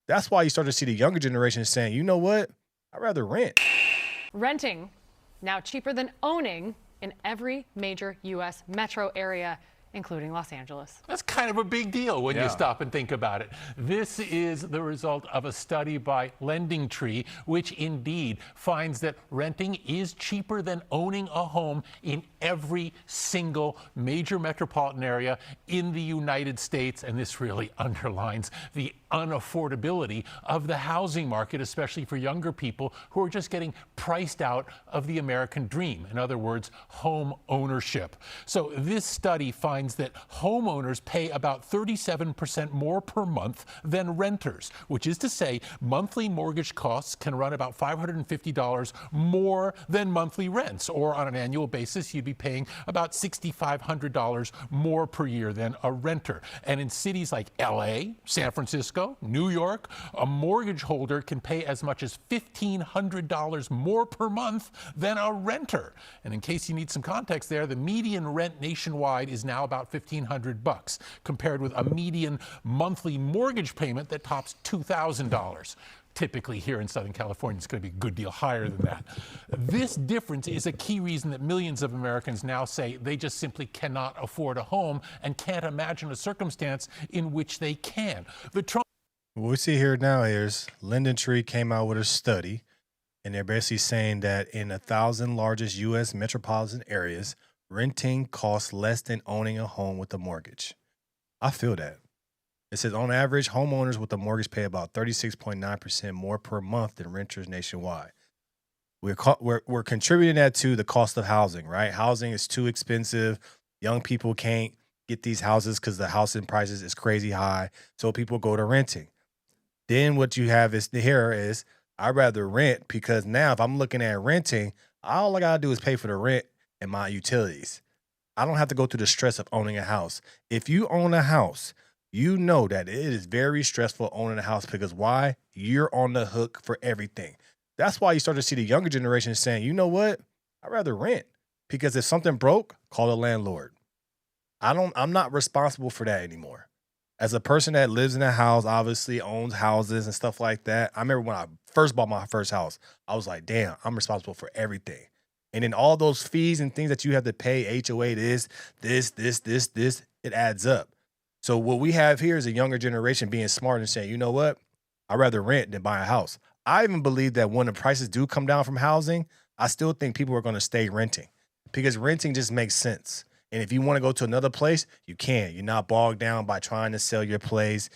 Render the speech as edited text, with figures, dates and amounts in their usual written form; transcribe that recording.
That's why you start to see the younger generation saying, you know what? I'd rather rent. Renting now cheaper than owning in every major U.S. metro area, including Los Angeles. That's kind of a big deal when you Yeah. stop and think about it. This is the result of a study by LendingTree, which indeed finds that renting is cheaper than owning a home in every single major metropolitan area in the United States. And this really underlines the unaffordability of the housing market, especially for younger people who are just getting priced out of the American dream. In other words, home ownership. So this study finds that homeowners pay about 37% more per month than renters, which is to say monthly mortgage costs can run about $550 more than monthly rents, or on an annual basis, you'd be paying about $6,500 more per year than a renter. And in cities like LA, San Francisco, New York, a mortgage holder can pay as much as $1,500 more per month than a renter. And in case you need some context there, the median rent nationwide is now about $1,500, compared with a median monthly mortgage payment that tops $2,000. Typically here in Southern California, it's going to be a good deal higher than that. This difference is a key reason that millions of Americans now say they just simply cannot afford a home and can't imagine a circumstance in which they can. What we see here now is LendingTree came out with a study, and they're basically saying that in 1,000 largest U.S. metropolitan areas, renting costs less than owning a home with a mortgage. I feel that. It says on average, homeowners with a mortgage pay about 36.9% more per month than renters nationwide. We're contributing that to the cost of housing, right? Housing is too expensive. Young people can't get these houses because the housing prices is crazy high. So people go to renting. Then what you have is I'd rather rent, because now if I'm looking at renting, all I gotta do is pay for the rent and my utilities. I don't have to go through the stress of owning a house. If you own a house, you know that it is very stressful owning a house, because why? You're on the hook for everything. That's why you start to see the younger generation saying, you know what? I'd rather rent, because if something broke, call the landlord. I'm not responsible for that anymore. As a person that lives in a house, obviously owns houses and stuff like that. I remember when I first bought my first house, I was like, damn, I'm responsible for everything. And then all those fees and things that you have to pay, HOA, this, it adds up. So what we have here is a younger generation being smart and saying, you know what? I'd rather rent than buy a house. I even believe that when the prices do come down from housing, I still think people are going to stay renting, because renting just makes sense. And if you want to go to another place, you can. You're not bogged down by trying to sell your place.